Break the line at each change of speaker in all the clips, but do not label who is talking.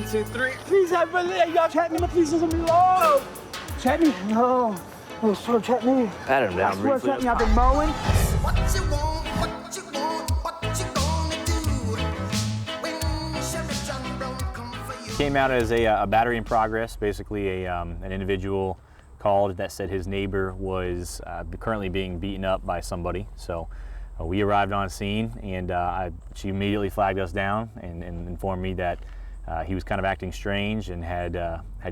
1, 2, 3.
Please, everybody, y'all chat me, please listen to me. Oh, chat me. No. Oh, sure, chat me.
Pat him down
Swear,
briefly.
chat me. I've been mowing.
What you want, what you want, what you gonna do when Sheriff John Brown come for you?
Came out as a battery in progress. Basically, an individual called that said his neighbor was currently being beaten up by somebody. So we arrived on scene, and she immediately flagged us down and informed me that he was kind of acting strange and had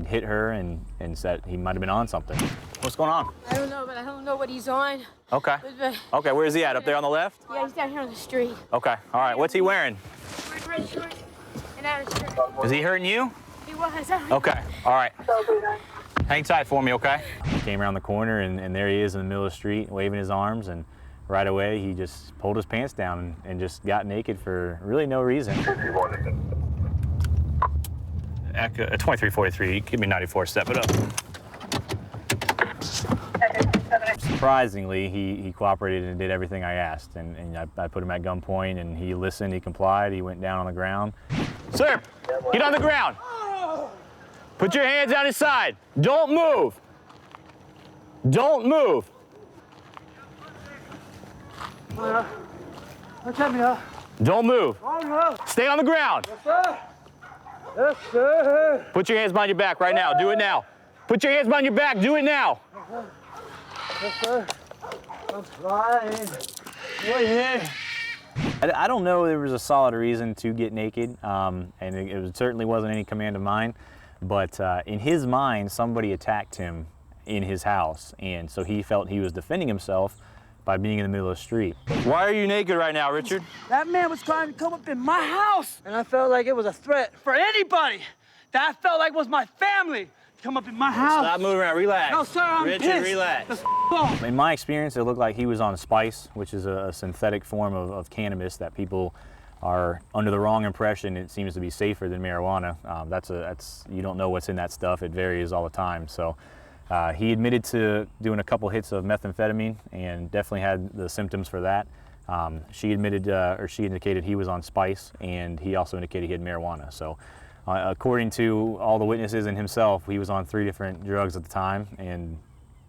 hit her and said he might have been on something. What's going on?
I don't know, but I don't know what he's on.
Okay. Okay, where is he at? Up there on the left?
Yeah, he's down here on the street.
Okay, all right. What's he wearing?
Red shorts and out of shirt.
Is he hurting you?
He was.
Okay, all right. Hang tight for me, okay? He came around the corner, and there he is in the middle of the street, waving his arms, and right away he just pulled his pants down and just got naked for really no reason. 2343, give me 94, step it up. Surprisingly, he cooperated and did everything I asked, and I put him at gunpoint, and he listened, he complied, he went down on the ground. Sir, get on the ground. Put your hands on his side. Don't move. Don't move.
Chat me,
Don't move.
Oh, no.
Stay on the ground.
Yes, sir. Yes, sir.
Put your hands behind your back right now. Do it now. Put your hands behind your back. Do it now.
Yes, sir. I'm flying. Right here.
I don't know there was a solid reason to get naked, and it certainly wasn't any command of mine, but in his mind, somebody attacked him in his house, and so he felt he was defending himself by being in the middle of the street. Why are you naked right now, Richard?
That man was trying to come up in my house, and I felt like it was a threat for anybody that I felt like was my family to come up in my house.
Stop moving around, relax.
No, sir, I'm
Richard,
pissed.
relax.
Let's go.
In my experience, it looked like he was on spice, which is a synthetic form of cannabis that people are under the wrong impression. It seems to be safer than marijuana. You don't know what's in that stuff. It varies all the time. So he admitted to doing a couple hits of methamphetamine and definitely had the symptoms for that. She indicated he was on spice, and he also indicated he had marijuana. So according to all the witnesses and himself, he was on 3 different drugs at the time, and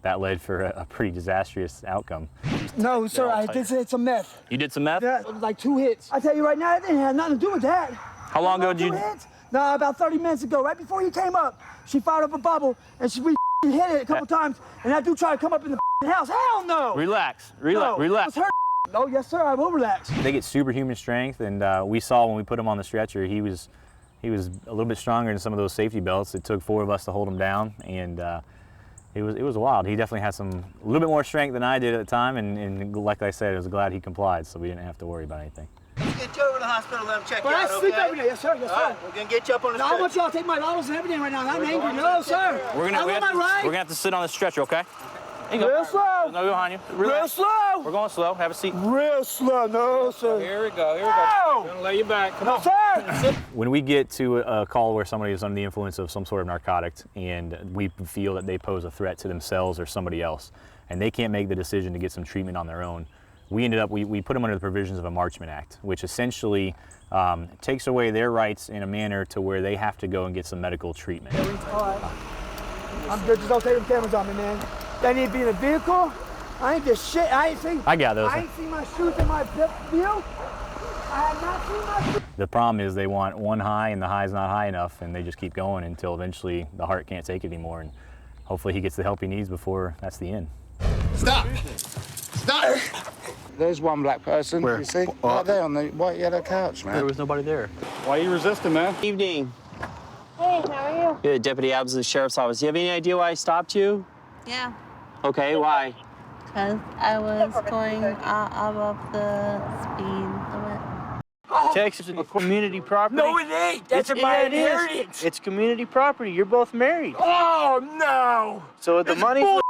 that led for a pretty disastrous outcome.
No, sir, I did say it's a meth.
You did some meth?
Yeah, it was like 2 hits. I tell you right now, it didn't have nothing to do with that.
How long ago did you?
2 hits? No, about 30 minutes ago, right before he came up, she fired up a bubble, and we hit it a couple times, and that dude tried to come up in the house. Hell no!
Relax,
No,
relax.
it was her. Oh, yes, sir, I will relax.
They get superhuman strength, and we saw when we put him on the stretcher, he was a little bit stronger than some of those safety belts. It took 4 of us to hold him down, and it was wild. He definitely had a little bit more strength than I did at the time, and like I said, I was glad he complied, so we didn't have to worry about anything.
Let's get you over to the hospital, let them check you
But I
out,
sleep
okay?
every day, yes, sir, yes, sir.
All right, we're gonna get you up on the
No, I
stretcher.
want y'all to take my bottles and everything right now. I'm angry. No, sir.
We're
I want my
gonna
right.
have to sit on the stretcher, okay? There you go.
Real slow.
No, behind you.
Real slow.
We're going slow. Have a seat.
Real slow. No, sir.
Here we go, here we
No.
go. Gonna lay you back. Come
No,
on.
sir.
When we get to a call where somebody is under the influence of some sort of narcotic, and we feel that they pose a threat to themselves or somebody else, and they can't make the decision to get some treatment on their own, we put them under the provisions of a Marchman Act, which essentially takes away their rights in a manner to where they have to go and get some medical treatment.
All right. I'm good. Just don't take them cameras on me, man. They need to be in a vehicle. I ain't this shit. I
got those.
I ain't seen my shoes in my view. I have not seen my shoes.
The problem is they want one high, and the high's not high enough, and they just keep going until eventually the heart can't take it anymore, and hopefully he gets the help he needs before that's the end.
Stop! Stop!
There's one black person,
Where?
you see? Right there on the white yellow couch, man.
There was nobody there.
Why are you resisting, man?
Evening.
Hey, how are you?
Good, Deputy Abbs of the Sheriff's Office. Do you have any idea why I stopped you?
Yeah,
Okay, why?
because I was going above the speed limit.
Texas is a community property.
No, it ain't. That's my inheritance.
It's community property. You're both married.
Oh, no.
So the money's